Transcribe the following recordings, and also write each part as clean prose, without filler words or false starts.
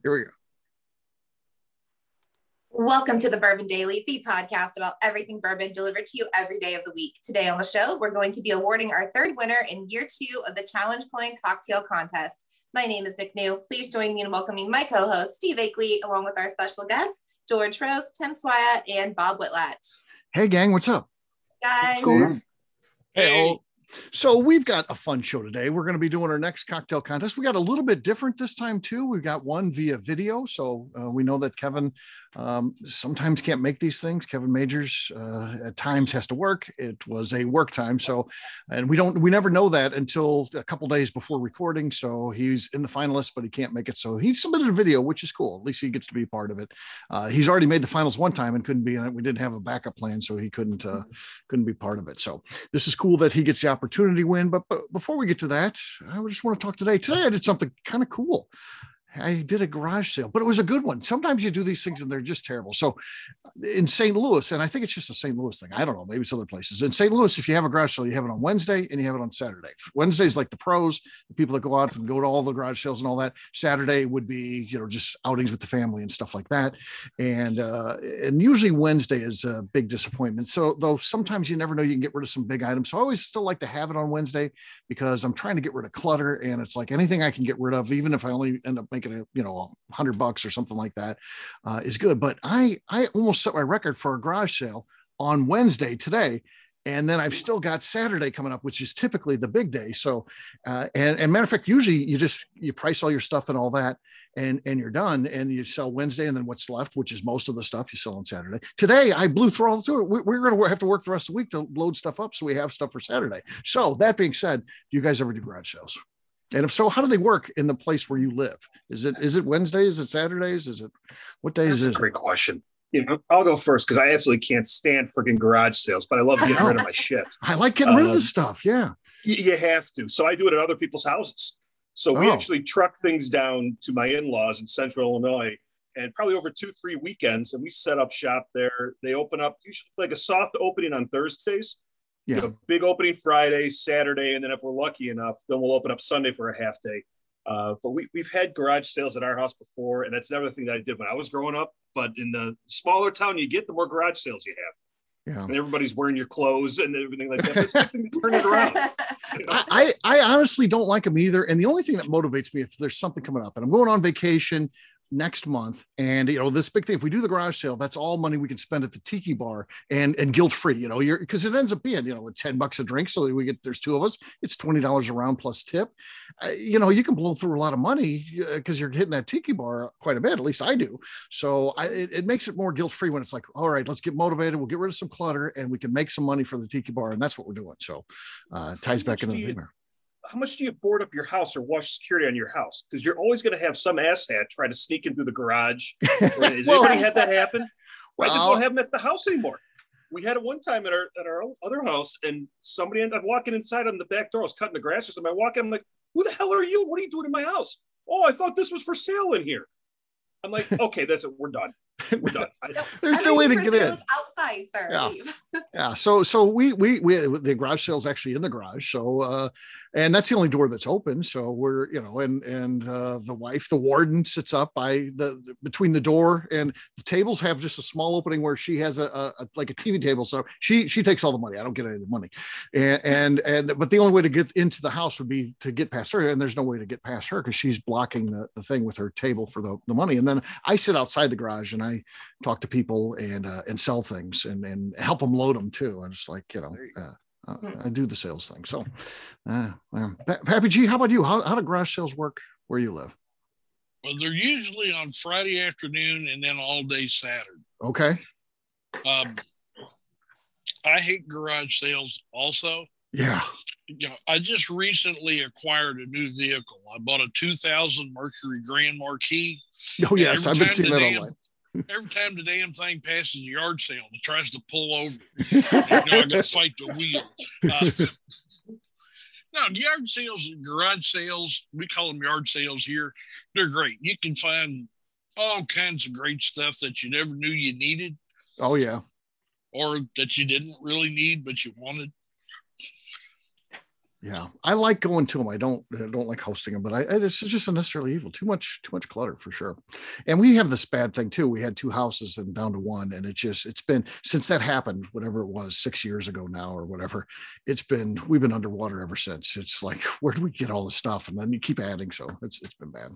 Here we go. Welcome to the Bourbon Daily, the podcast about everything bourbon delivered to you every day of the week. Today on the show, we're going to be awarding our third winner in year 2 of the Challenge Coin Cocktail Contest. My name is McNew. Please join me in welcoming my co-host, Steve Akeley, along with our special guests, George Rose, Tim Swyatt, and Bob Whitlatch. Hey, gang, what's up? Guys. What's going on? Hey. So we've got a fun show today. We're going to be doing our next cocktail contest. We got a little bit different this time too. We've got one via video. So we know that Kevin sometimes can't make these things. Kevin Majors at times has to work. It was a work time. So, and we never know that until a couple days before recording. So he's in the finalists, but he can't make it. So he submitted a video, which is cool. At least he gets to be part of it. He's already made the finals one time and couldn't be in it. We didn't have a backup plan, so he couldn't be part of it. So this is cool that he gets the opportunity to win. But before we get to that, I just want to talk today. Today I did something kind of cool. I did a garage sale, but it was a good one. Sometimes you do these things and they're just terrible. So in St. Louis, and I think it's just a St. Louis thing. I don't know. Maybe it's other places. In St. Louis, if you have a garage sale, you have it on Wednesday and you have it on Saturday. Wednesday is like the pros, the people that go out and go to all the garage sales and all that. Saturday would be, just outings with the family and stuff like that. And usually Wednesday is a big disappointment. So though sometimes you never know, you can get rid of some big items. So I always still like to have it on Wednesday because I'm trying to get rid of clutter. And it's like anything I can get rid of, even if I only end up making $100 or something like that is good. But I almost set my record for a garage sale on Wednesday today. And then I've still got Saturday coming up, which is typically the big day. So, and matter of fact, usually you price all your stuff and all that, and you're done, and you sell Wednesday, and then what's left, which is most of the stuff, you sell on Saturday. Today, I blew through all through it. We're going to have to work the rest of the week to load stuff up, so we have stuff for Saturday. So that being said, do you guys ever do garage sales? And if so, how do they work in the place where you live? Is it Wednesdays? Is it Saturdays? Is it what days? That's a great question. I'll go first because I absolutely can't stand freaking garage sales, but I love getting rid of my shit. I like getting rid of the stuff. Yeah. You have to. So I do it at other people's houses. So we actually truck things down to my in-laws in Central Illinois, and probably over 2-3 weekends, and we set up shop there. They open up usually like a soft opening on Thursdays. Yeah. Big opening Friday, Saturday, and then if we're lucky enough, then we'll open up Sunday for a half day. But we've had garage sales at our house before, and that's another thing that I did when I was growing up. But in the smaller town you get, the more garage sales you have. Yeah. And everybody's wearing your clothes and everything like that. But it's a good thing to turn it around. I honestly don't like them either. And the only thing that motivates me, if there's something coming up and I'm going on vacation next month, and this big thing, if we do the garage sale, that's all money we can spend at the tiki bar and guilt-free, because it ends up being, with $10 a drink. So there's 2 of us, it's $20 a round plus tip. You can blow through a lot of money because you're hitting that tiki bar quite a bit. At least I do. So it makes it more guilt-free when it's like, all right, let's get motivated. We'll get rid of some clutter and we can make some money for the tiki bar. And that's what we're doing. So it ties back into the thing there. How much do you board up your house or watch security on your house? Because you're always going to have some asshat try to sneak in through the garage. Has anybody had that happen? I just don't have them at the house anymore. We had it one time at our other house, and somebody ended up walking inside on the back door. I was cutting the grass or something. I walk in, I'm like, who the hell are you? What are you doing in my house? Oh, I thought this was for sale in here. I'm like, okay, that's it. We're done. We're done. There's no way to get in. Outside, sir. Yeah. Yeah. So we the garage sale's actually in the garage. So and that's the only door that's open. So we're and the wife, the warden, sits up by between the door, and the tables have just a small opening where she has a like a TV table. So she takes all the money. I don't get any of the money. And but the only way to get into the house would be to get past her, and there's no way to get past her because she's blocking the thing with her table for the money. And then I sit outside the garage and I talk to people and sell things and help them load them too. And it's like, I do the sales thing. So, Pappy G, how about you? How do garage sales work where you live? Well, they're usually on Friday afternoon and then all day Saturday. Okay. I hate garage sales also. Yeah. I just recently acquired a new vehicle. I bought a 2000 Mercury Grand Marquis. Oh, yes. I've been seeing that online. Every time the damn thing passes the yard sale, it tries to pull over. I got to fight the wheel. No, yard sales and garage sales, we call them yard sales here. They're great. You can find all kinds of great stuff that you never knew you needed. Oh, yeah. Or that you didn't really need, but you wanted. Yeah, I like going to them. I don't like hosting them, but it's just unnecessarily evil. Too much clutter for sure. And we have this bad thing too. We had 2 houses and down to 1, and it's been since that happened, whatever it was, 6 years ago now or whatever. We've been underwater ever since. It's like, where do we get all this stuff? And then you keep adding, so it's been bad.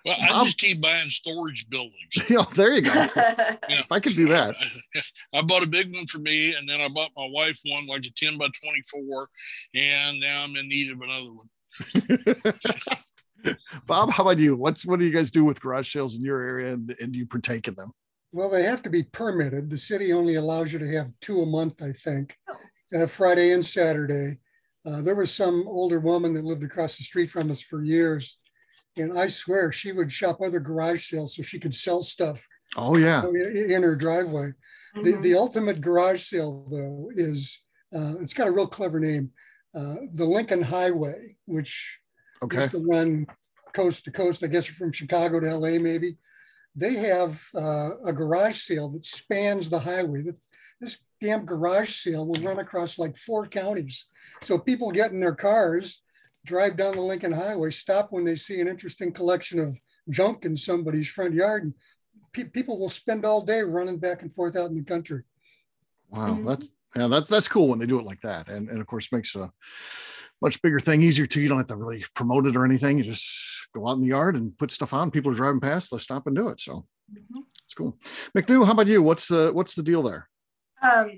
Well, I just keep buying storage buildings. There you go. If I could do that. I bought a big one for me, and then I bought my wife one, like a 10 by 24, and now I'm in need of another one. Bob, how about you? What do you guys do with garage sales in your area, and do you partake in them? Well, they have to be permitted. The city only allows you to have 2 a month, I think, Friday and Saturday. There was some older woman that lived across the street from us for years, and I swear she would shop other garage sales so she could sell stuff. Oh yeah, in her driveway. Mm-hmm. The ultimate garage sale, though, is it's got a real clever name. The Lincoln Highway, which used to run coast to coast, I guess from Chicago to LA, maybe. They have a garage sale that spans the highway. This damn garage sale will run across like 4 counties. So people get in their cars, drive down the Lincoln Highway, stop when they see an interesting collection of junk in somebody's front yard, and people will spend all day running back and forth out in the country. Wow, that's cool when they do it like that, and of course makes a much bigger thing easier too. You don't have to really promote it or anything. You just go out in the yard and put stuff on. People are driving past, they'll stop and do it. So it's cool. McNew, how about you? What's the deal there?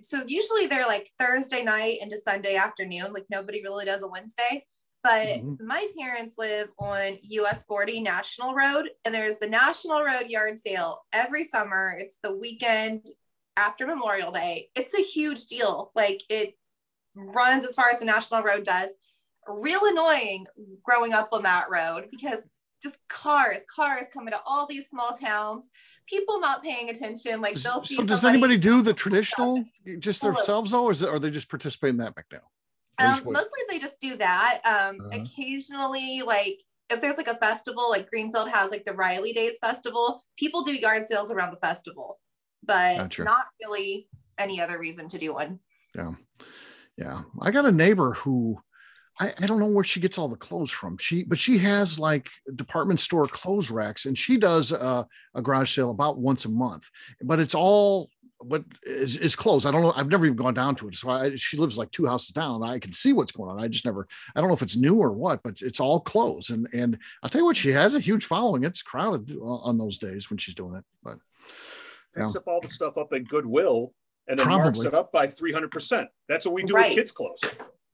So usually they're like Thursday night into Sunday afternoon. Like nobody really does a Wednesday. But my parents live on US 40 National Road, and there's the National Road yard sale every summer. It's the weekend after Memorial Day. It's a huge deal. Like it runs as far as the National Road does. Real annoying growing up on that road because just cars coming to all these small towns, people not paying attention. Like they'll see. So does anybody do the traditional just themselves though, or are they just participating in that McNew? Mostly they just do that. Occasionally, like if there's like a festival, like Greenfield has like the Riley Days Festival, people do yard sales around the festival, but not really any other reason to do one. Yeah. I got a neighbor who I don't know where she gets all the clothes from. But she has like department store clothes racks, and she does a garage sale about once a month, but it's all what is closed. I don't know. I've never even gone down to it. So she lives like 2 houses down. I can see what's going on. I don't know if it's new or what, but it's all closed. And I'll tell you what, she has a huge following. It's crowded on those days when she's doing it, but picks up all the stuff up at Goodwill and then marks it up by 300%. That's what we do with kids' clothes,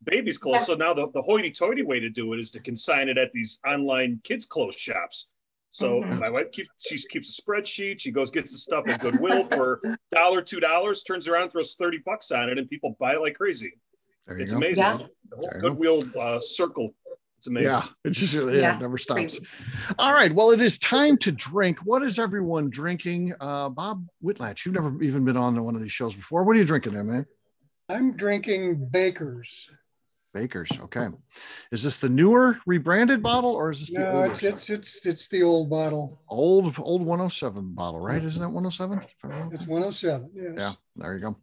babies' clothes. So now the hoity-toity way to do it is to consign it at these online kids' clothes shops. So my wife keeps a spreadsheet. She goes, gets the stuff at Goodwill for $1, $2, turns around, throws $30 on it, and people buy it like crazy. It's amazing. Yeah. The whole Goodwill circle. It's amazing. Yeah, it just it never stops. Crazy. All right. Well, it is time to drink. What is everyone drinking? Bob Whitlatch, you've never even been on one of these shows before. What are you drinking there, man? I'm drinking Baker's. Okay. Is this the newer rebranded bottle, or is this the older? It's the old bottle. Old 107 bottle, right? Isn't that 107? It's 107. Yes. Yeah. There you go.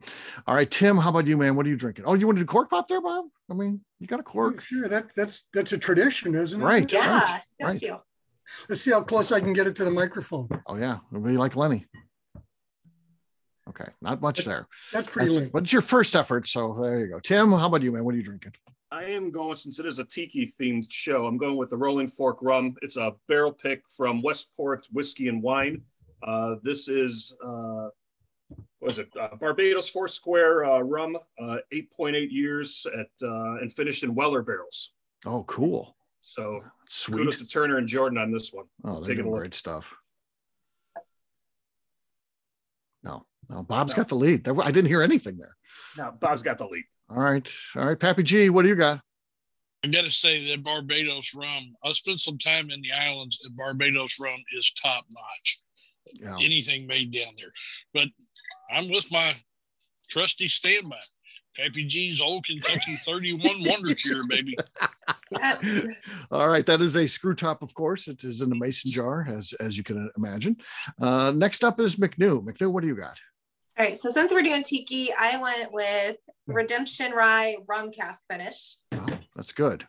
All right, Tim. How about you, man? What are you drinking? Oh, you want to do cork pop there, Bob? I mean, you got a cork. Sure. That's a tradition, isn't it? Right. Yeah. Right. Let's see how close I can get it to the microphone. Oh yeah, it'll be like Lenny. Okay, not much there. That's pretty late. But it's your first effort, so there you go. Tim, how about you, man? What are you drinking? I am going, since it is a tiki themed show, I'm going with the Rolling Fork rum. It's a barrel pick from Westport Whiskey and Wine. This is, Barbados Foursquare rum, 8.8 years and finished in Weller barrels. Oh, cool. So sweet. Kudos to Turner and Jordan on this one. Oh, they're doing great stuff. No, Bob's got the lead. I didn't hear anything there. No, Bob's got the lead. All right, Pappy G, what do you got? I got to say that Barbados rum, I spent some time in the islands, and Barbados rum is top notch. Yeah. Anything made down there. But I'm with my trusty standby. Pappy G's Old Kentucky 31 Wonder Cure, baby. All right, that is a screw top, of course. It is in a mason jar, as you can imagine. Next up is McNew. McNew, what do you got? All right, so since we're doing tiki, I went with Redemption Rye rum cask finish. That's good.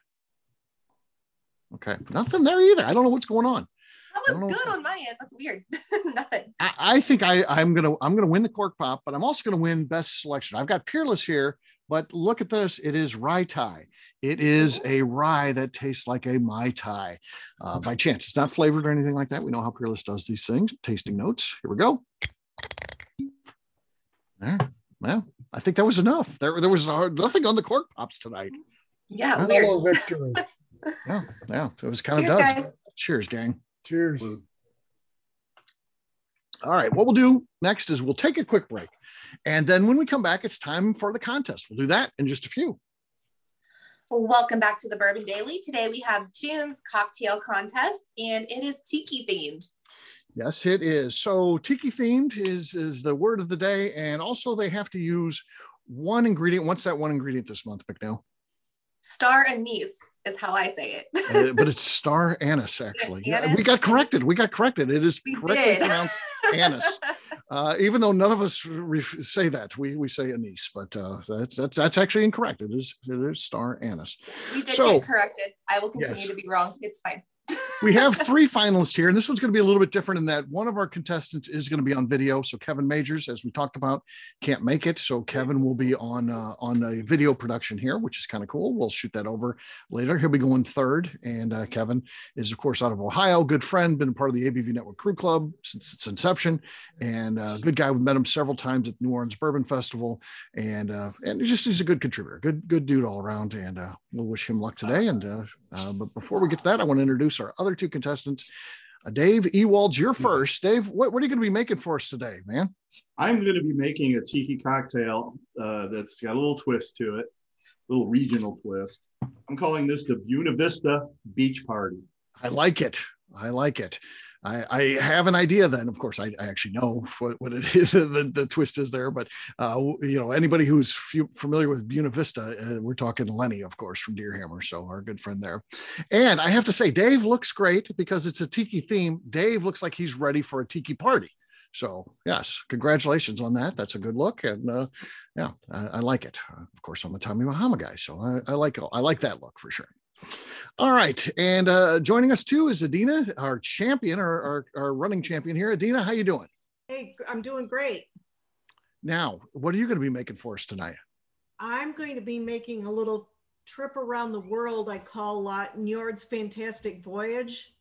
Okay. Nothing there either. I don't know what's going on. That was good on my end. That's weird. Nothing. I think I'm gonna win the cork pop, but I'm also gonna win best selection. I've got Peerless here, but look at this. It is Rye Tai. It is a rye that tastes like a Mai Tai. By chance, it's not flavored or anything like that. We know how Peerless does these things. Tasting notes. Here we go. There. Well, I think that was enough. There was nothing on the cork pops tonight. Yeah, weird. Victory. Yeah. It was kind of Cheers, duds. guys. Cheers, gang. Cheers. All right, what we'll do next is we'll take a quick break. And then when we come back, it's time for the contest. We'll do that in just a few. Welcome back to the Bourbon Daily. Today we have June's cocktail contest, and it is tiki themed. Yes, it is. So tiki themed is the word of the day. And also they have to use one ingredient. What's that one ingredient this month, McNew? Star anise is how I say it. But it's star anise, actually. Anise? We got corrected. It is correctly pronounced anise. Even though none of us say that, we say anise, but that's actually incorrect. It is star anise. We did get corrected. I will continue to be wrong. It's fine. We have 3 finalists here, and this one's going to be a little bit different in that one of our contestants is going to be on video. So Kevin Majors, as we talked about, can't make it. So Kevin will be on a video production here, which is kind of cool. We'll shoot that over later. He'll be going third. And Kevin is, of course, out of Ohio, good friend, been a part of the ABV Network Crew Club since its inception, and good guy. We've met him several times at New Orleans Bourbon Festival, and he's a good contributor, good dude all around. And we'll wish him luck today. And but before we get to that, I want to introduce our other 2 contestants. Dave Ewald's, you're first. Dave, what are you going to be making for us today, man? I'm going to be making a tiki cocktail that's got a little twist to it, a little regional twist. I'm calling this the Buena Vista Beach Party. I like it. I have an idea then. Of course, I actually know what it is, the twist is there, but anybody who's familiar with Buena Vista, we're talking Lenny, of course, from Deerhammer. So our good friend there. And I have to say, Dave looks great because it's a tiki theme. Dave looks like he's ready for a tiki party. So yes, congratulations on that. That's a good look. And I like it. Of course, I'm a Tommy Bahama guy. So I like that look for sure. All right. And joining us too is Adina, our champion, our running champion here. Adina, how you doing? Hey, I'm doing great. Now, what are you going to be making for us tonight? I'm going to be making a little trip around the world I call Njord's Fantastic Voyage.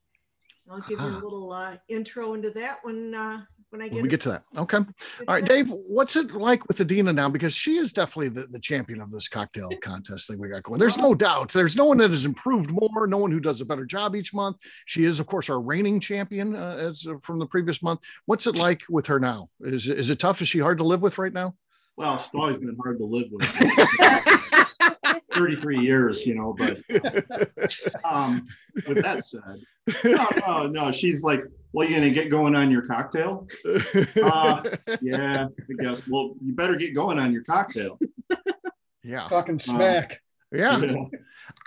I'll give you a little intro into that when we get to that. Okay. All right, Dave, what's it like with Adina now? Because she is definitely the champion of this cocktail contest thing we got going. There's no doubt. There's no one that has improved more, no one who does a better job each month. She is, of course, our reigning champion from the previous month. What's it like with her now? Is it tough? Is she hard to live with right now? Well, it's always been hard to live with. 33 years, but with that said, no, she's like, well, you're going to get going on your cocktail? Yeah, I guess. Well, you better get going on your cocktail. Yeah. Talking smack. Yeah.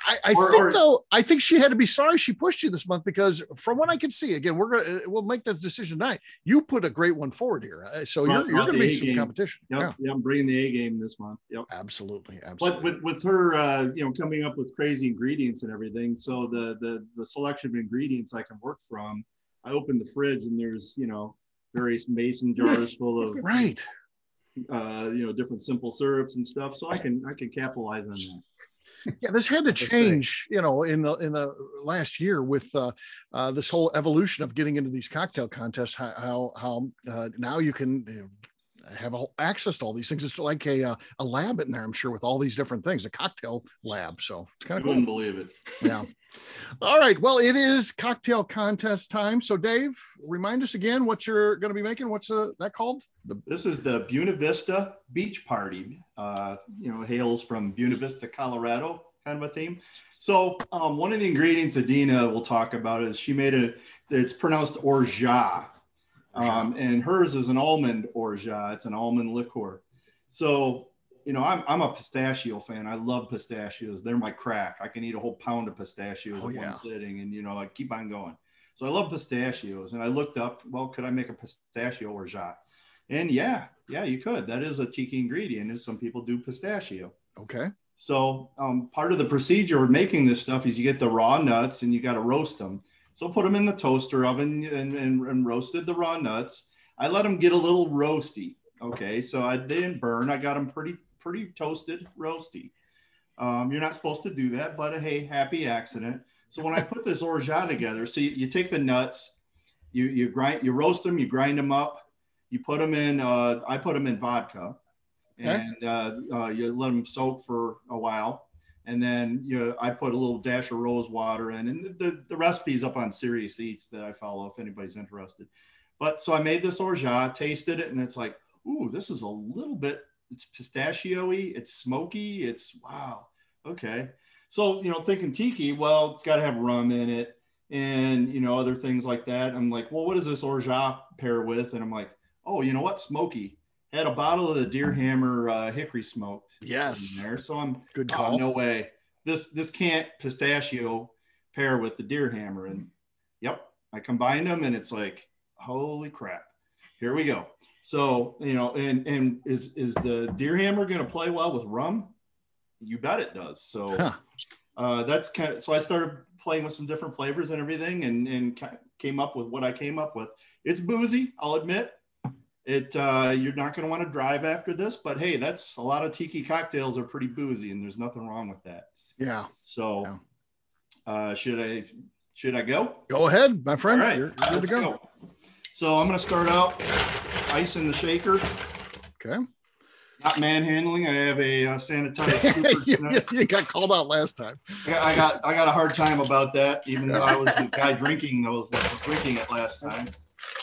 I think she had to be sorry she pushed you this month, because from what I can see, again, we'll make that decision tonight. You put a great one forward here, so you're going to make some competition. Yep. Yeah, I'm bringing the A game this month. Yep, absolutely. But with her, coming up with crazy ingredients and everything, so the selection of ingredients I can work from. I opened the fridge and there's various mason jars full of right, different simple syrups and stuff, so I can capitalize on that. Yeah, this had to change, in the last year with this whole evolution of getting into these cocktail contests. How now you can have access to all these things. It's like a lab in there, I'm sure, with all these different things, a cocktail lab. So it's kind of cool. Couldn't believe it. Yeah. All right. Well, it is cocktail contest time. So Dave, remind us again what you're going to be making. What's that called? This is the Buena Vista Beach Party. Hails from Buena Vista, Colorado, kind of a theme. So one of the ingredients Adina will talk about is she made it's pronounced orgeat. And hers is an almond orgeat. It's an almond liqueur. So, I'm a pistachio fan. I love pistachios. They're my crack. I can eat a whole pound of pistachios in one sitting, and I keep on going. So I love pistachios, and I looked up, well, could I make a pistachio orgeat? And yeah, you could. That is a tiki ingredient. Is some people do pistachio. Okay. So part of the procedure of making this stuff is you get the raw nuts and you got to roast them. So put them in the toaster oven and roasted the raw nuts. I let them get a little roasty. Okay, so they didn't burn. I got them pretty toasted, roasty. You're not supposed to do that, but hey, happy accident. So when I put this orgeat together, so you take the nuts, you roast them, you grind them up, you put them in. I put them in vodka, and you let them soak for a while, and then I put a little dash of rose water in, and the recipe's up on Serious Eats that I follow if anybody's interested. But so I made this orgeat, tasted it, and it's like, ooh, this is a little bit. It's pistachio-y, it's smoky, it's wow. Okay. So, thinking tiki, well, it's got to have rum in it and, other things like that. I'm like, well, what does this orgeat pair with? And I'm like, oh, you know what? Smoky. Had a bottle of the Deer Hammer hickory smoked. Yes. In there. So I'm good call. No way. This can't pistachio pair with the Deer Hammer. And yep, I combined them and it's like, holy crap. Here we go. So, and is the Deer Hammer going to play well with rum? You bet it does. So that's so I started playing with some different flavors and everything and came up with what I came up with. It's boozy, I'll admit. You're not going to want to drive after this, but hey, that's a lot of tiki cocktails are pretty boozy and there's nothing wrong with that. Yeah. So should I go? Go ahead, my friend. All right, you're good to go. So I'm going to start out ice in the shaker. Okay. Not manhandling. I have a sanitized. You got called out last time. I got a hard time about that, even though I was the guy drinking it last time.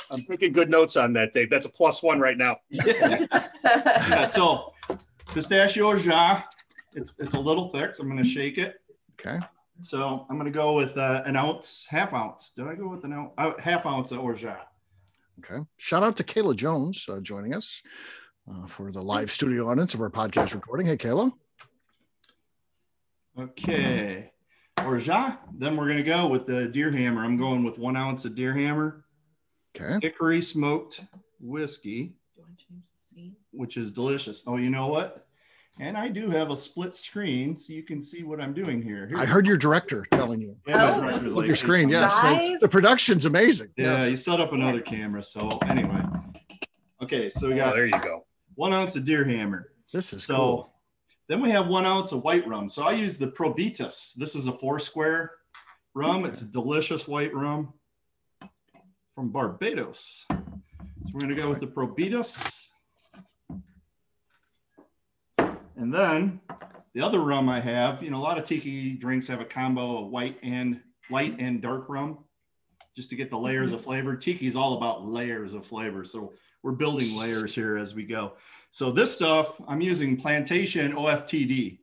I'm taking good notes on that, Dave. That's a +1 right now. Yeah. So pistachio orgeat. It's a little thick, so I'm going to shake it. Okay. So I'm going to go with an ounce, half ounce. Did I go with an ounce? Half ounce of orgeat. Okay. Shout out to Kayla Jones joining us for the live studio audience of our podcast recording. Hey, Kayla. Okay. Orgeat. Then we're going to go with the Deer Hammer. I'm going with 1 ounce of Deer Hammer. Okay. Hickory smoked whiskey, which is delicious. Oh, you know what? And I do have a split screen, so you can see what I'm doing here. I heard your director telling you. Yeah, with your screen, yes. So the production's amazing. Yeah, yes. You set up another camera. So anyway. Okay, so we got there you go. 1 ounce of Deer Hammer. This is cool. Then we have 1 ounce of white rum. So I use the Probitas. This is a 4-square rum. It's a delicious white rum from Barbados. So we're going to go with the Probitas. And then the other rum I have, a lot of tiki drinks have a combo of light and dark rum just to get the layers of flavor. Tiki is all about layers of flavor. So we're building layers here as we go. So this stuff, I'm using Plantation OFTD.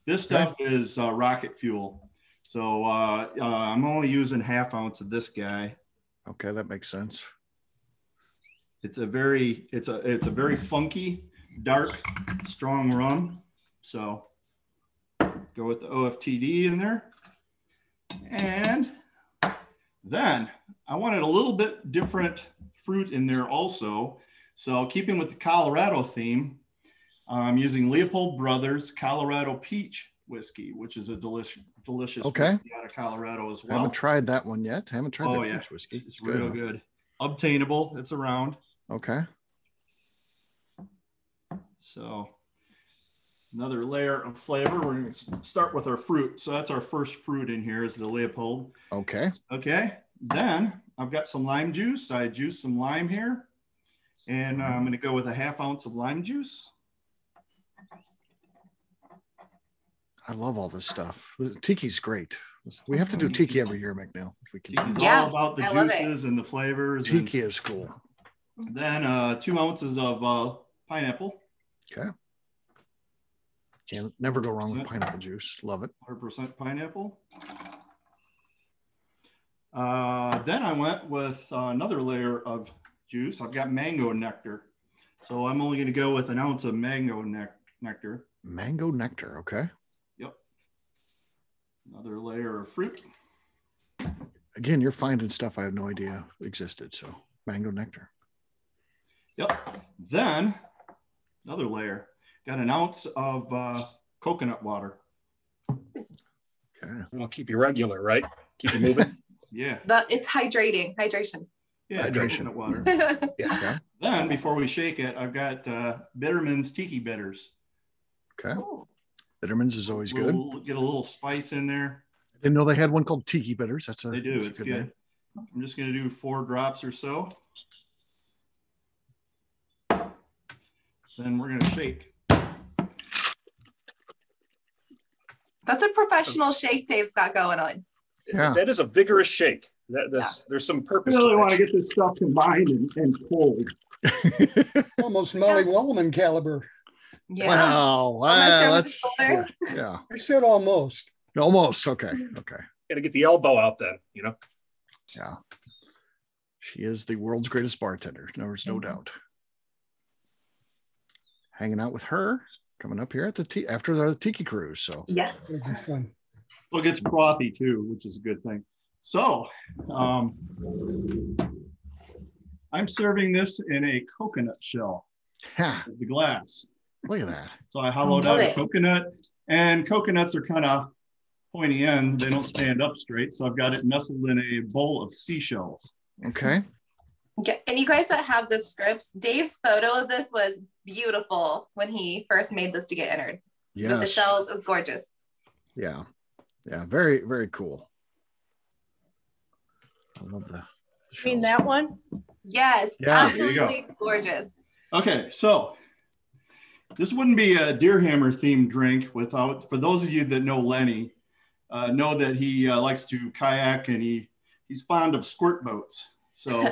This stuff is rocket fuel. So I'm only using half ounce of this guy. Okay, that makes sense. It's a very funky, dark, strong rum. So go with the OFTD in there. And then I wanted a little bit different fruit in there also. So keeping with the Colorado theme, I'm using Leopold Brothers Colorado Peach whiskey, which is a delicious whiskey out of Colorado as well. Haven't tried that one yet. Haven't tried the peach whiskey. It's good, real good. Obtainable. It's around. Okay. So another layer of flavor. We're going to start with our fruit. So that's our first fruit in here is the Leopold. Okay. Okay. Then I've got some lime juice. I juiced some lime here. And I'm going to go with a half ounce of lime juice. I love all this stuff. Tiki's great. We have to do tiki every year, McNew. If we can. Tiki's all about the juices and the flavors. Tiki is cool. Then 2 ounces of pineapple. Okay. Can't never go wrong with pineapple juice. Love it. 100% pineapple. Then I went with another layer of juice. I've got mango nectar. So I'm only going to go with an ounce of mango nectar. Mango nectar. Okay. Yep. Another layer of fruit. Again, you're finding stuff I have no idea existed. So mango nectar. Yep. Then another layer. Got an ounce of coconut water. Okay. I'll keep you regular, right? Keep you moving. Yeah. It's hydration. Yeah, hydration. Water. Yeah. Okay. Then before we shake it, I've got Bitterman's Tiki Bitters. Okay. Bitterman's is always good. Get a little spice in there. I didn't know they had one called Tiki Bitters. They do. It's good. Name. I'm just going to do 4 drops or so. Then we're going to shake. That's a professional shake Dave's got going on. Yeah. That is a vigorous shake. There's some purpose. I really want to get this stuff combined and cold. Almost Molly Wellman caliber. Yeah. Wow. That's yeah. I said almost. Almost. Okay. Got to get the elbow out then, you know. Yeah. She is the world's greatest bartender. There's no doubt. Hanging out with her coming up here at after the Tiki Cruise. So yes. Well, it gets frothy too, which is a good thing. So I'm serving this in a coconut shell. As the glass. Look at that. So I hollowed out a coconut, and coconuts are kind of pointy end. They don't stand up straight. So I've got it nestled in a bowl of seashells. Okay. And you guys that have the scripts, Dave's photo of this was beautiful when he first made this to get entered. Yeah. With the shells, it was gorgeous. Yeah. Yeah. Very, very cool. I love the shells. You mean that one? Yes. Yeah. Absolutely gorgeous. Okay. So this wouldn't be a Deer Hammer themed drink without, for those of you that know Lenny, know that he likes to kayak and he's fond of squirt boats. So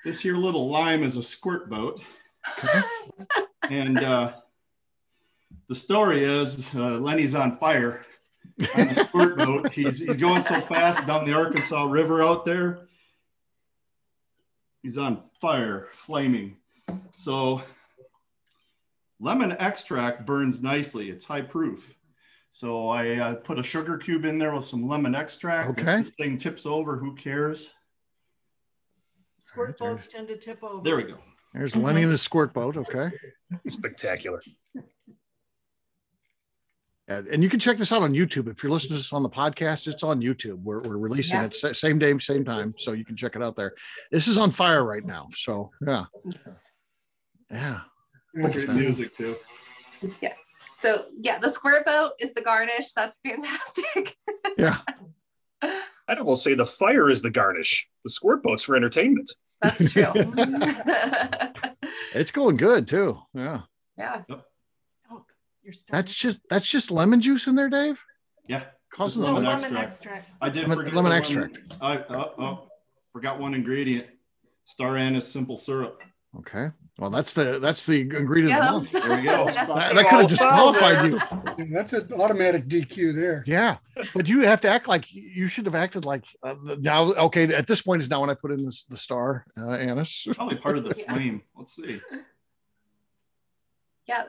this here little lime is a squirt boat. And the story is Lenny's on fire on the squirt boat. He's going so fast down the Arkansas River out there. He's on fire, flaming. So lemon extract burns nicely. It's high proof. So I put a sugar cube in there with some lemon extract. Okay. If this thing tips over, who cares? Squirt boats tend to tip over. There we go. There's Lenny in a squirt boat. Okay. Spectacular. And you can check this out on YouTube. If you're listening to this on the podcast, it's on YouTube. We're releasing it same day, same time. So you can check it out there. This is on fire right now. So yeah. Yeah. Good music too. Yeah. So yeah, the squirt boat is the garnish. That's fantastic. Yeah. I'd almost say the fire is the garnish. The squirt boat's for entertainment. That's true. It's going good too. Yeah. Yeah. Oh, that's just lemon juice in there, Dave? Yeah. Causing the lemon extract. I did forget lemon extract. I forgot one ingredient. Star anise simple syrup. Okay. Well, that's the ingredient. Yeah, there we go. That could have disqualified you. That's an automatic DQ there. Yeah, but you have to act like you should have acted like now. Okay, at this point is now when I put in the star anise. Probably part of the flame. Let's see. Yeah,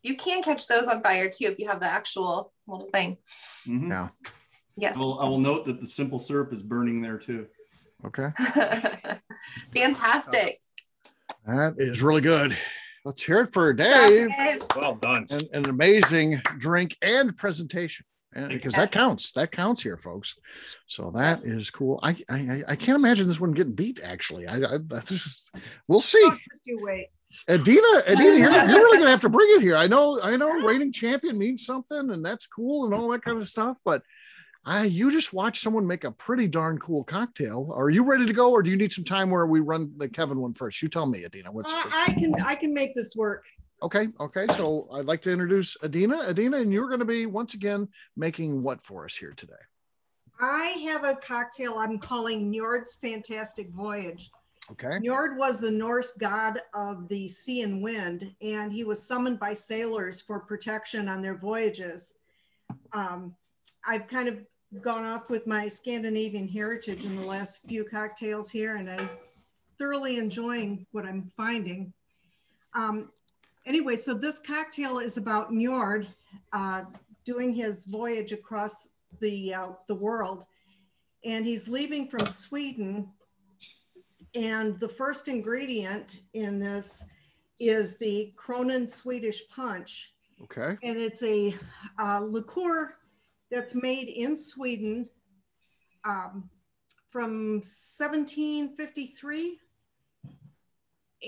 you can catch those on fire too if you have the actual little thing. Mm-hmm. Yeah. Yes. I will note that the simple syrup is burning there too. Okay. Fantastic. That is really good. Let's hear it for Dave. Well done. And an amazing drink and presentation. Because that counts. That counts here, folks. So that is cool. I can't imagine this one getting beat, actually. We'll see. Just you wait. Adina, you're really gonna have to bring it here. I know reigning champion means something, and that's cool and all that kind of stuff, but you just watched someone make a pretty darn cool cocktail. Are you ready to go, or do you need some time where we run the Kevin one first? You tell me, Adina. I can make this work. Okay. So I'd like to introduce Adina, and you're going to be once again making what for us here today? I have a cocktail I'm calling Njord's Fantastic Voyage. Okay. Njord was the Norse god of the sea and wind, and he was summoned by sailors for protection on their voyages. I've kind of gone off with my Scandinavian heritage in the last few cocktails here, and I'm thoroughly enjoying what I'm finding. Anyway, so this cocktail is about Njord doing his voyage across the world, and he's leaving from Sweden. And the first ingredient in this is the Kronen Swedish Punch. Okay. And it's a liqueur that's made in Sweden from 1753.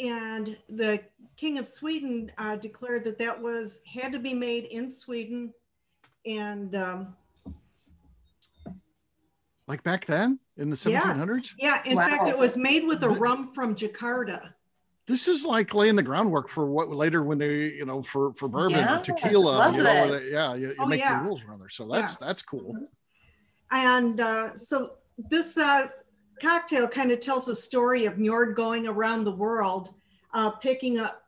And the King of Sweden declared that had to be made in Sweden. And like back then in the 1700s? Yeah, in fact, it was made with a rum from Jakarta. This is like laying the groundwork for what later when they, for bourbon or tequila, you make the rules around there. So that's cool. And so this cocktail kind of tells a story of Njord going around the world, picking up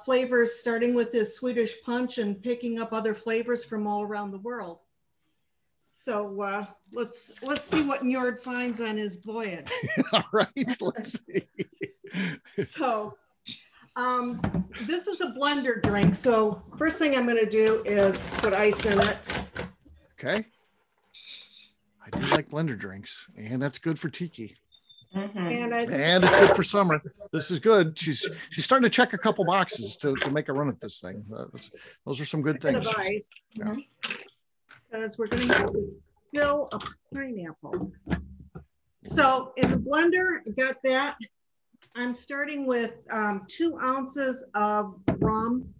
flavors, starting with this Swedish punch and picking up other flavors from all around the world. So let's see what Njord finds on his voyage. All right, let's see. So this is a blender drink. So first thing I'm going to do is put ice in it. Okay. I do like blender drinks, and that's good for tiki. Mm-hmm. And it's good for summer. This is good. She's starting to check a couple boxes to make a run at this thing. Those are some good things. Ice. Yeah. Because we're going to have to fill a pineapple. So in the blender, I got that. I'm starting with 2 ounces of rum.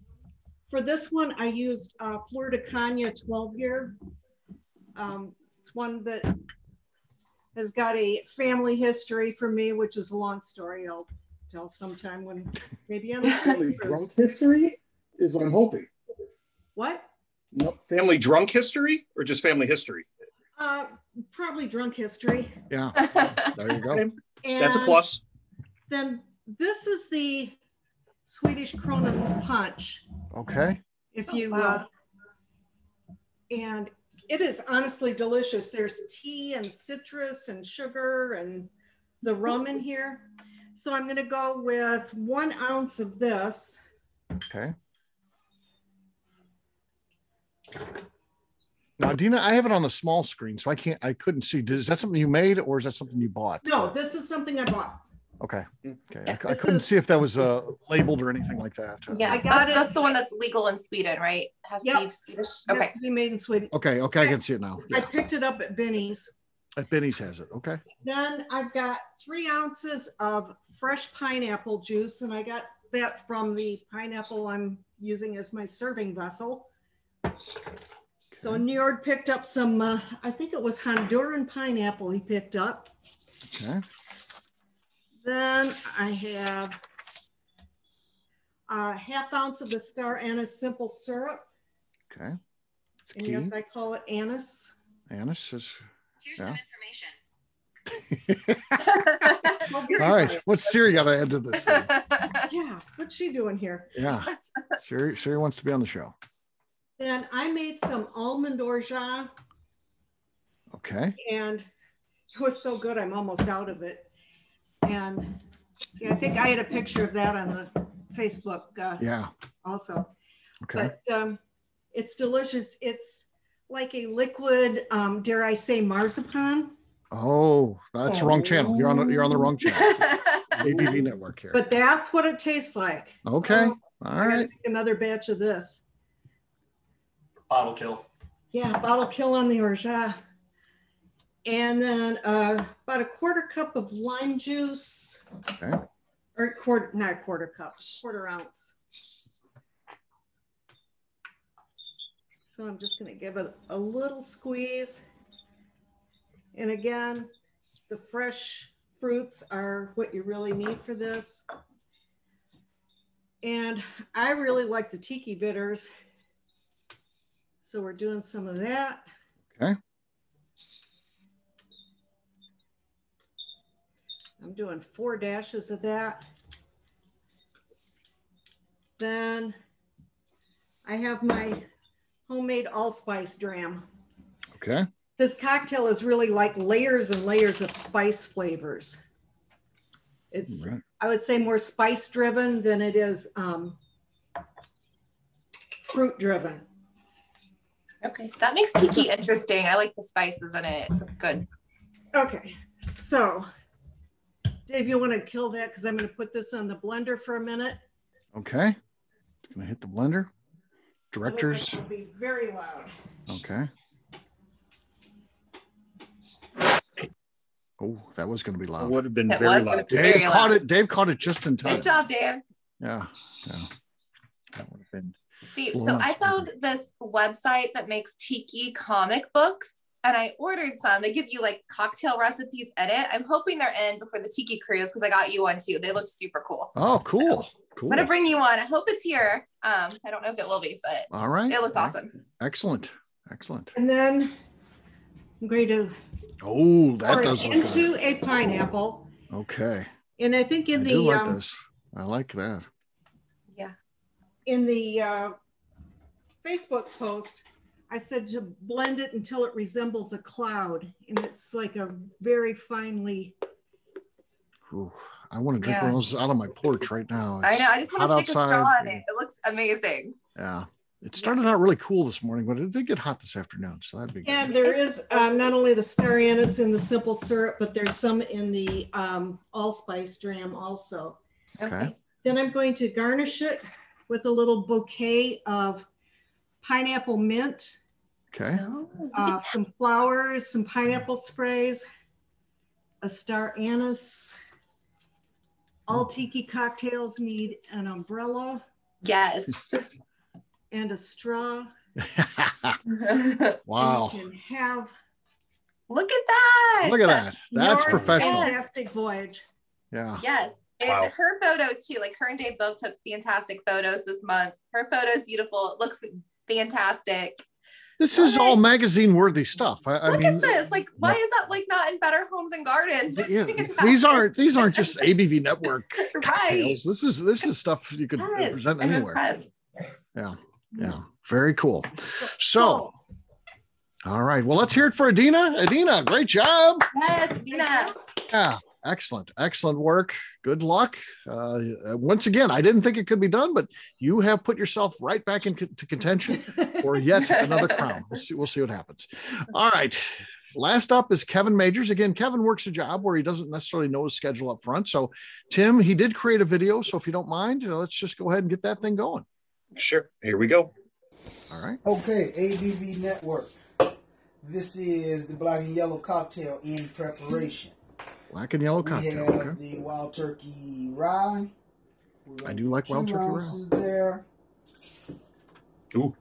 For this one, I used Fleur de Cagna 12-year. It's one that has got a family history for me, which is a long story. I'll tell sometime when maybe I'm family drunk history is what I'm hoping. What? No, family drunk history or just family history? Probably drunk history. Yeah, there you go. Okay. That's a plus. Then this is the Swedish Kronen punch. Okay. If you and it is honestly delicious. There's tea and citrus and sugar and the rum in here. So I'm going to go with 1 ounce of this. Okay. Now, Dina, I have it on the small screen, so I couldn't see. Is that something you made or is that something you bought? No, this is something I bought. Okay. Okay. Yeah, I couldn't see if that was labeled or anything like that. Yeah, I got it. That's the one that's legal in Sweden, right? It has to be Swedish. Okay. It has to be made in Sweden. Okay. Okay. I can see it now. Yeah. I picked it up at Benny's. At Benny's has it. Okay. Then I've got 3 ounces of fresh pineapple juice, and I got that from the pineapple I'm using as my serving vessel. Okay. So Njord picked up some, I think it was Honduran pineapple he picked up. Okay. Then I have a 1/2 ounce of the star anise simple syrup. Okay. It's and key. yes, I call it anise. Anise is. Here's some information. All right. What's Siri got to add to this thing? Yeah. What's she doing here? Yeah. Siri wants to be on the show. Then I made some almond orgeat. Okay. And it was so good, I'm almost out of it. And see, I think I had a picture of that on the Facebook. Yeah. Also. Okay. But it's delicious. It's like a liquid, dare I say, marzipan. Oh, that's the wrong channel. You're on the wrong channel. ABV Network here. But that's what it tastes like. Okay. All right. Make another batch of this. Bottle kill. Yeah, bottle kill on the orgeat. And then about a 1/4 cup of lime juice. Okay. Or not a 1/4 cup, 1/4 ounce. So I'm just going to give it a little squeeze. And again, the fresh fruits are what you really need for this. And I really like the tiki bitters. So we're doing some of that. Okay. I'm doing 4 dashes of that. Then I have my homemade allspice dram. Okay. This cocktail is really like layers and layers of spice flavors. It's, right. I would say, more spice driven than it is fruit driven. Okay, that makes tiki interesting. I like the spices in it. That's good. Okay, so Dave, you want to kill that because I'm going to put this on the blender for a minute. Okay, it's going to hit the blender. Directors. It'll be very loud. Okay. Oh, that was going to be loud. It would have been very loud. Dave caught it just in time. Good job, Dave. Yeah. That would have been. Steve, so I found this website that makes tiki comic books, and I ordered some. They give you like cocktail recipes in it. I'm hoping they're in before the tiki cruise because I got you one too. They look super cool. Oh, cool. So, cool. I'm gonna bring you one. I hope it's here. I don't know if it will be, but all right. It looks awesome. Excellent. And then I'm going to that does look into good. a pineapple. Okay. And I think in I like this. I like that. Yeah. In the Facebook post, I said to blend it until it resembles a cloud, and it's like a very finely. Ooh, I want to drink one of those out on my porch right now. I know. I just want to stick a straw in it. It looks amazing. Yeah. It started out really cool this morning, but it did get hot this afternoon, so that'd be good. And there is not only the star anise in the simple syrup, but there's some in the allspice dram also. Okay. Then I'm going to garnish it with a little bouquet of pineapple mint. Okay. Some flowers, some pineapple sprays, a star anise. All tiki cocktails need an umbrella. Yes. And a straw. Wow. And you can have. Look at that. Look at that. That's professional. Fantastic voyage. Yeah. Yes. And her photo too, like her and Dave both took fantastic photos this month. Her photo is beautiful. It looks fantastic. This is all magazine worthy stuff. I Look mean, at this. Like, why is that like not in Better Homes and Gardens? Yeah, these aren't just ABV Network cocktails. Right. This is stuff you could present anywhere. Yeah. Very cool. So, all right. Well, let's hear it for Adina. Adina, great job. Yes, Adina. Yeah. Excellent work. Good luck. Once again, I didn't think it could be done, but you have put yourself right back into contention for yet another crown. We'll see what happens. All right. Last up is Kevin Majors. Again, Kevin works a job where he doesn't necessarily know his schedule up front. So, Tim, he did create a video. So if you don't mind, let's just go ahead and get that thing going. Sure. Here we go. All right. Okay, ABV Network. This is the black and yellow cocktail in preparation. Black and yellow cocktail. We have the wild turkey rye. I do like wild turkey rye. 2 ounces there. Ooh.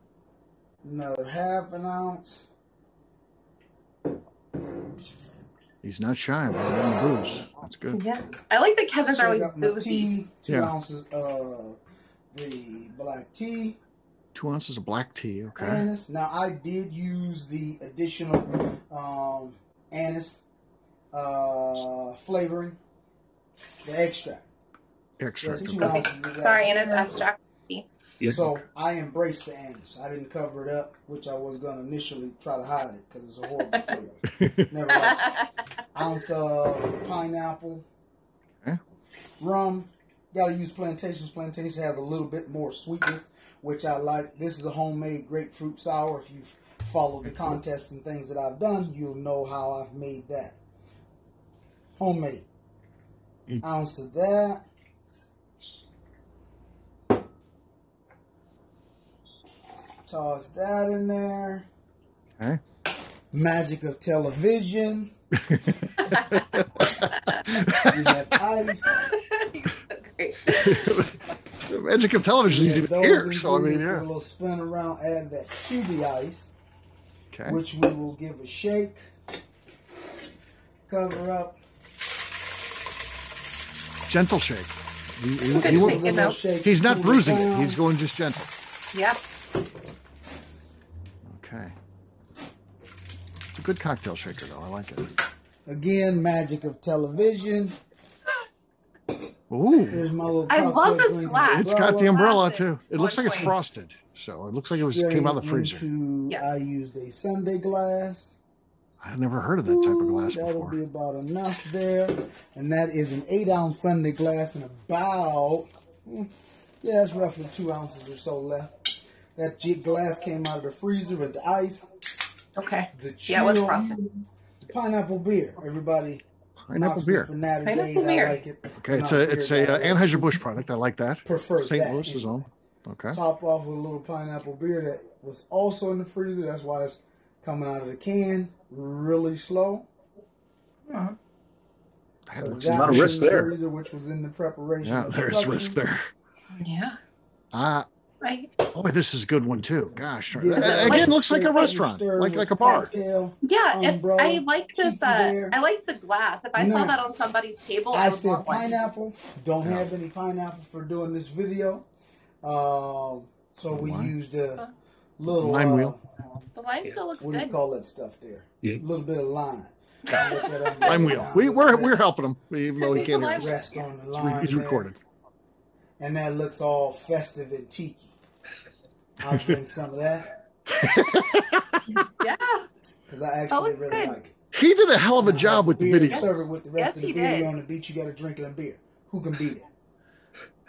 Another half an ounce. He's not shy about letting the booze. That's good. Yeah. I like that Kevin's are always boozy. 2 ounces of the black tea. 2 ounces of black tea. Okay. Anise. Now I did use the additional anise flavoring, the extract. Extract. Yes, 2 ounces of that. Sorry, anise extract tea. Yes. So I embraced the anise. I didn't cover it up, which I was going to initially try to hide it because it's a horrible flavor. Never liked it. Ounce of pineapple. Okay. Rum. Got to use Plantations. Plantation has a little bit more sweetness, which I like. This is a homemade grapefruit sour. If you've followed the contests and things that I've done, you'll know how I've made that. Homemade. Ounce of that. Toss that in there. Okay. Magic of television. We have ice. He's so great. The magic of television is even here. So I mean, yeah. A little spin around, add that to the ice. Okay. Which we will give a shake. Cover up. Gentle shake. Shake, he's not bruising it. He's going just gentle. Yep. Okay. It's a good cocktail shaker, though. I like it. Again, magic of television. Ooh. Here's my little I love this glass. It's got the umbrella, Classic. too. It looks like it's frosted. So it looks like it came out of the freezer. Yes. I used a Sunday glass. I've never heard of that type of glass That'll before. be about enough there. And that is an 8-ounce Sunday glass and about, that's roughly 2 ounces or so left. That glass came out of the freezer with the ice. Okay. Yeah, it was frosted. The pineapple beer. Everybody. Pineapple beer. Pineapple beer. I like it. Okay, it's a Anheuser-Busch product. I like that. Prefer St. that. Louis's own. Okay. Top off with a little pineapple beer that was also in the freezer. That's why it's coming out of the can really slow. There's a lot of risk there. Which was in the preparation. Yeah, there's risk there. Yeah. Boy, this is a good one too. Gosh, Yeah. again, looks like a restaurant, like a bar. Yeah, I like this. I like the glass. If I saw that on somebody's table, I would want one. Pineapple. Don't have any pineapple for doing this video, so we used a little lime wheel. The lime still looks good. What do you call that stuff there? Yeah. A little bit of lime. Lime wheel. We're helping him, even though he can't hear us. Rest on the line. He's recorded. And that looks all festive and tiki. I'll drink some of that. Yeah. Because I actually really like it. He did a hell of a job with the video. Serve it with the rest of the video on the beach. You got to drink it in beer. Who can beat it?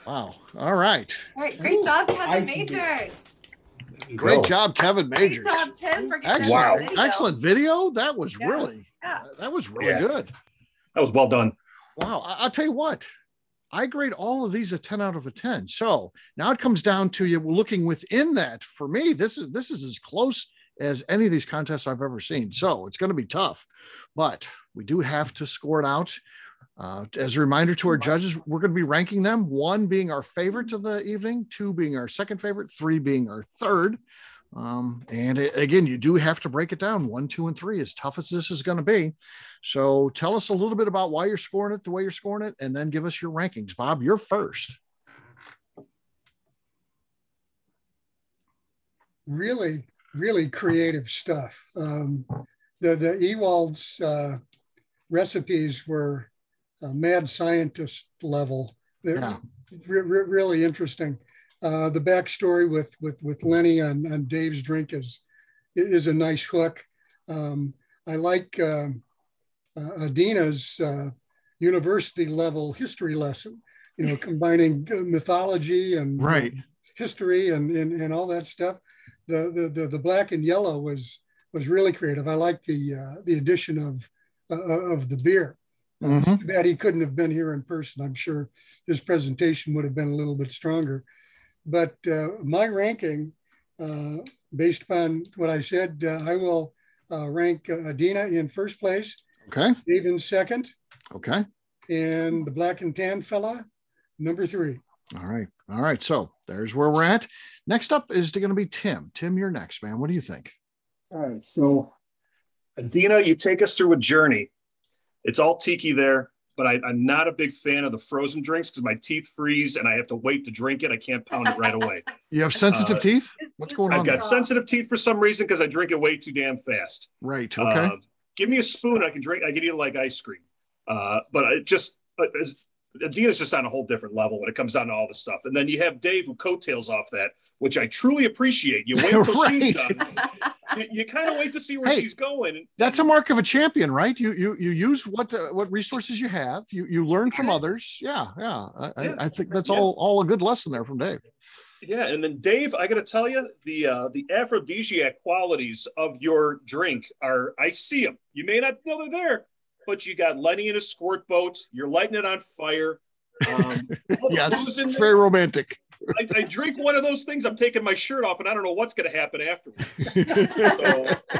Wow. All right. Great job, Kevin Majors. Great job, Kevin Majors. Great job, Tim, for getting that video. Excellent video. That was really good. That was well done. Wow. I'll tell you what. I grade all of these a 10 out of a 10. So now it comes down to you looking within that. For me, this is as close as any of these contests I've ever seen. So it's going to be tough, but we do have to score it out. As a reminder to our judges, we're going to be ranking them, 1 being our favorite of the evening, 2 being our second favorite, 3 being our third. Again, you do have to break it down 1, 2, and 3, as tough as this is going to be. So tell us a little bit about why you're scoring it the way you're scoring it, and then give us your rankings. Bob, you're first. Really, really creative stuff. The Ewald's recipes were mad scientist level. They're really interesting. The backstory with Lenny on Dave's drink is a nice hook. I like Adina's university level history lesson, combining mythology and history and all that stuff. The black and yellow was really creative. I like the addition of the beer. Too bad he couldn't have been here in person. I'm sure his presentation would have been a little bit stronger. But my ranking, based upon what I said, I will rank Adina in first place. Okay. Dave in second. Okay. And the black and tan fella, number 3. All right. So there's where we're at. Next up is going to be Tim. Tim, you're next, man. What do you think? All right. So Adina, you take us through a journey. It's all tiki there. But I'm not a big fan of the frozen drinks because my teeth freeze and I have to wait to drink it. I can't pound it right away. You have sensitive teeth? What's going on? I've got sensitive teeth for some reason because I drink it way too damn fast. Right. Okay. Give me a spoon. I can eat it like ice cream. But Adina's just on a whole different level when it comes down to all this stuff. And then you have Dave who coattails off that, which I truly appreciate. You wait until she's done. You kind of wait to see where she's going. That's a mark of a champion, right? You use what resources you have. You learn from others. Yeah. I think that's all a good lesson there from Dave. Yeah, and then Dave, I got to tell you, the aphrodisiac qualities of your drink I see them. You may not know they're there, but you got Lenny in a squirt boat. You're lighting it on fire. Yes, it's very romantic. I drink one of those things, I'm taking my shirt off, and I don't know what's going to happen afterwards. So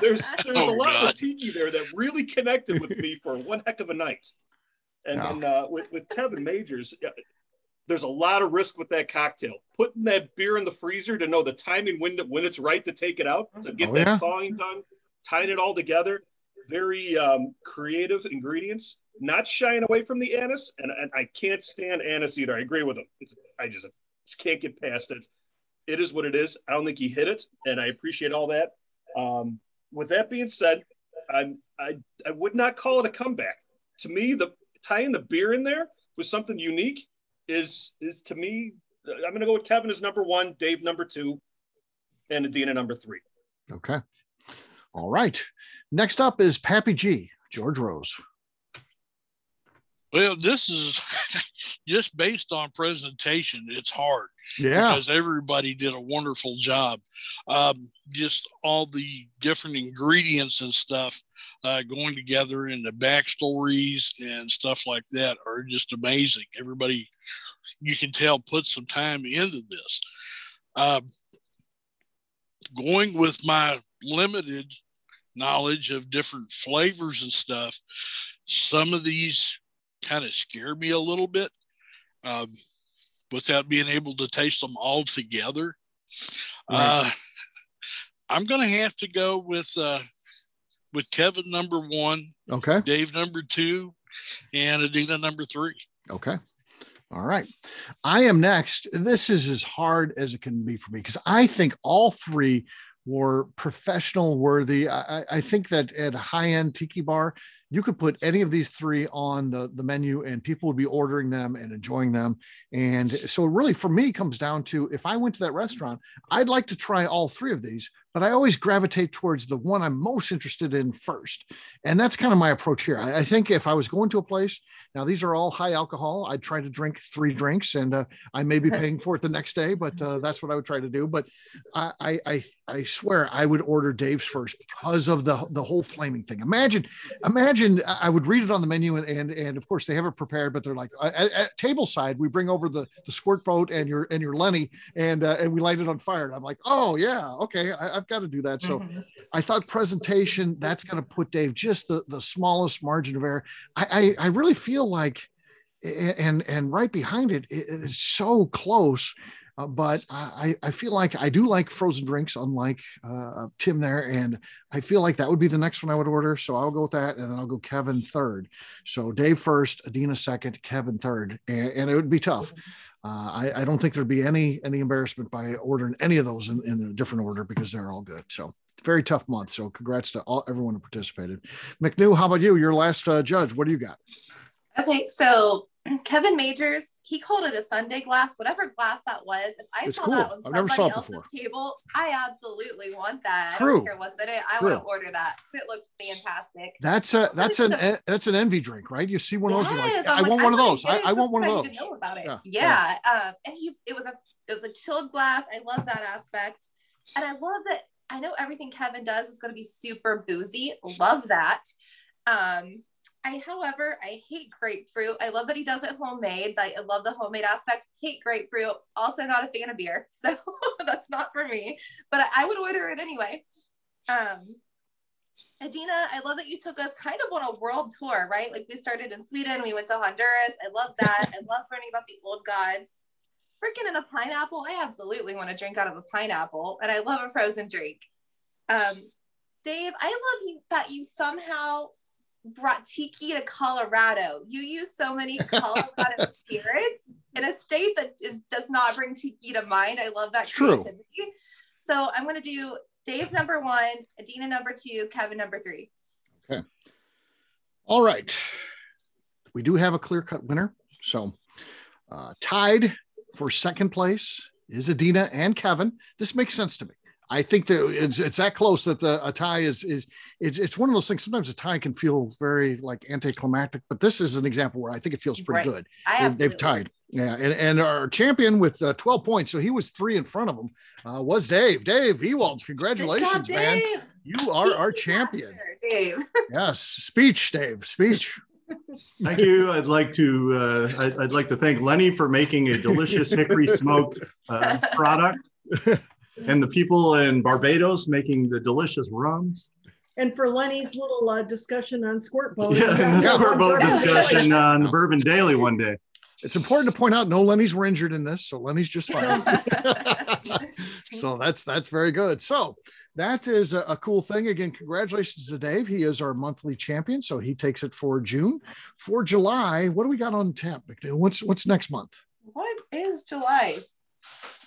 there's a lot of tiki there that really connected with me for one heck of a night. And then with Kevin Majors, there's a lot of risk with that cocktail. Putting that beer in the freezer to know the timing when it's right to take it out, to get that thawing done, tying it all together. Very creative ingredients. Not shying away from the anise, and I can't stand anise either. I agree with him. I just can't get past it. It is what it is. I don't think he hit it, and I appreciate all that. With that being said, I would not call it a comeback. To me, tying the beer in there with something unique is to me. I'm going to go with Kevin as number 1, Dave number 2, and Adina number 3. Okay. All right. Next up is Pappy G, George Rose. Well, this is just based on presentation. It's hard. Yeah. Because everybody did a wonderful job. Just all the different ingredients and stuff going together, and the backstories and stuff like that are just amazing. Everybody, you can tell, put some time into this. Going with my limited knowledge of different flavors and stuff, some of these kind of scare me a little bit without being able to taste them all together. Right. I'm going to have to go with Kevin number 1, okay, Dave number 2, and Adina number 3. Okay. All right. I am next. This is as hard as it can be for me because I think all 3 were professional worthy. I think that at a high-end tiki bar, you could put any of these 3 on the menu and people would be ordering them and enjoying them. And so really for me comes down to, if I went to that restaurant, I'd like to try all 3 of these, but I always gravitate towards the one I'm most interested in first. And that's kind of my approach here. I think if I was going to a place, now these are all high alcohol, I'd try to drink 3 drinks and I may be paying for it the next day, but that's what I would try to do. But I swear I would order Dave's first because of the whole flaming thing. Imagine I would read it on the menu and of course they have it prepared, but they're like at table side, we bring over the squirt boat and your Lenny and we light it on fire. And I'm like, oh yeah, okay, I've got to do that. So I thought presentation, that's going to put Dave just the smallest margin of error. I really feel like, and right behind it is so close. But I feel like I do like frozen drinks, unlike Tim there. And I feel like that would be the next one I would order. So I'll go with that. And then I'll go Kevin third. So Dave first, Adina second, Kevin third. And it would be tough. I don't think there'd be any embarrassment by ordering any of those in a different order because they're all good. So very tough month. So congrats to everyone who participated. McNew, how about you? Your last judge. What do you got? Okay, so Kevin Majors, he called it a Sunday glass, whatever glass that was. If I saw that on somebody else's table, I absolutely want that. True. I don't care what's in it. I want to order that because it looks fantastic. That's an envy drink, right? You see one of those, you're like, I want one of those. I want one of those. Know about it. Yeah. And it was a chilled glass. I love that aspect, and I love that. I know everything Kevin does is going to be super boozy. Love that. However, I hate grapefruit. I love that he does it homemade. I love the homemade aspect. Hate grapefruit. Also not a fan of beer. So that's not for me, but I would order it anyway. Adina, I love that you took us kind of on a world tour, right? Like we started in Sweden. We went to Honduras. I love that. I love learning about the old gods. Freaking in a pineapple. I absolutely want to drink out of a pineapple. And I love a frozen drink. Dave, I love that you somehow brought tiki to Colorado. You use so many Colorado spirits in a state that does not bring tiki to mind. I love that creativity. True. So I'm going to do Dave number 1, Adina number 2, Kevin number 3. Okay. All right. We do have a clear-cut winner. So tied for second place is Adina and Kevin. This makes sense to me. I think that it's that close that a tie it's one of those things. Sometimes a tie can feel very like anticlimactic, but this is an example where I think it feels pretty good. They've tied. Yeah. And our champion with 12 points. So he was 3 in front of him was Dave. Dave Ewalds. Congratulations, man. You are our champion. Master, Dave. Yes. Speech, Dave. Speech. Thank you. I'd like to thank Lenny for making a delicious hickory smoked product. And the people in Barbados making the delicious rums. And for Lenny's little discussion on squirt boat. Yeah, and the squirt boat discussion on the Bourbon Daily one day. It's important to point out no Lenny's were injured in this, so Lenny's just fine. So that's very good. So that is a cool thing. Again, congratulations to Dave. He is our monthly champion, so he takes it for June. For July, what do we got on tap, McNew? What's next month? What is July?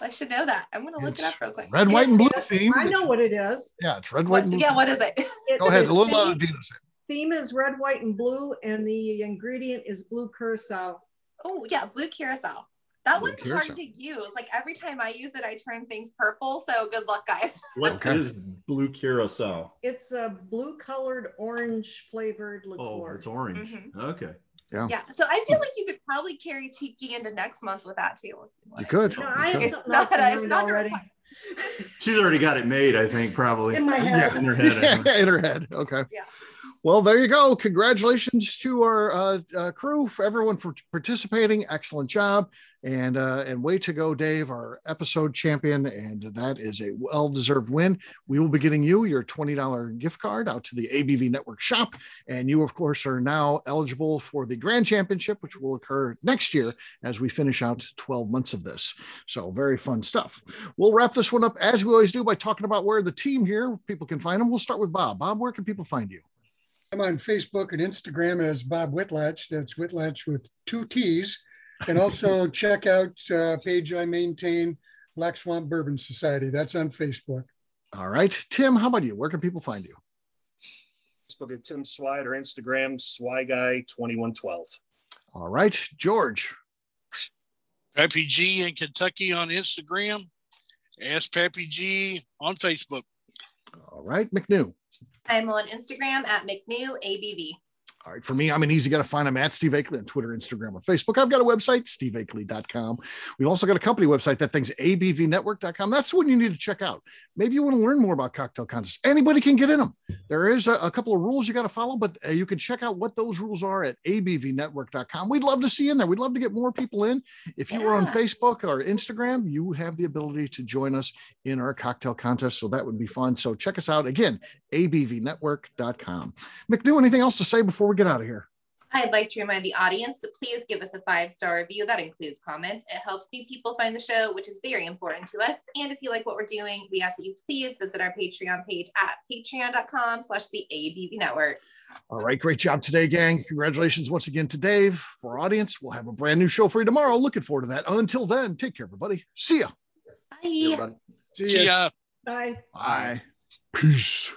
I should know that. I'm going to look it up real quick. Red, white, and blue theme. I know what it is. Yeah, it's red, white, and blue. Yeah, what is it? Go ahead. A little out of Dina's. Theme is red, white, and blue, and the ingredient is blue curacao. Oh, yeah, blue curacao. That one's hard to use. Like every time I use it, I turn things purple. So good luck, guys. What is blue curacao? It's a blue colored orange flavored liqueur. Oh, it's orange. Mm-hmm. Okay. Yeah. So I feel like you could probably carry tiki into next month with that too. You could. No, I have something else in mind already. She's already got it made, I think, probably. In my head. Yeah. In her head. In her head. Okay. Yeah. Well, there you go. Congratulations to our crew, for everyone for participating. Excellent job. And way to go, Dave, our episode champion. And that is a well-deserved win. We will be getting you your $20 gift card out to the ABV Network shop. And you, of course, are now eligible for the Grand Championship, which will occur next year as we finish out 12 months of this. So very fun stuff. We'll wrap this one up, as we always do, by talking about where the team here, people can find them. We'll start with Bob. Bob, where can people find you? I'm on Facebook and Instagram as Bob Whitlatch. That's Whitlatch with 2 T's. And also check out a page I maintain, Black Swamp Bourbon Society. That's on Facebook. All right. Tim, how about you? Where can people find you? Facebook at Tim Swide or Instagram, SwyGuy2112. All right. George. Pappy G in Kentucky on Instagram. Ask Pappy G on Facebook. All right. McNew. I'm on Instagram at McNew ABV. All right. For me, I'm an easy guy to find. I'm at Steve Akeley on Twitter, Instagram, or Facebook. I've got a website, steveakeley.com. We've also got a company website. That thing's abvnetwork.com. That's the one you need to check out. Maybe you want to learn more about cocktail contests. Anybody can get in them. There is a couple of rules you got to follow, but you can check out what those rules are at abvnetwork.com. We'd love to see you in there. We'd love to get more people in. If you are on Facebook or Instagram, you have the ability to join us in our cocktail contest. So that would be fun. So check us out again, abvnetwork.com. McNew, anything else to say before we get out of here? I'd like to remind the audience to please give us a 5-star review. That includes comments. It helps new people find the show, which is very important to us. And if you like what we're doing, we ask that you please visit our Patreon page at patreon.com/the ABV Network. All right. Great job today, gang. Congratulations once again to Dave. For our audience, we'll have a brand new show for you tomorrow. Looking forward to that. Until then, take care, everybody. See ya. Bye. See ya. Bye. Bye. Peace.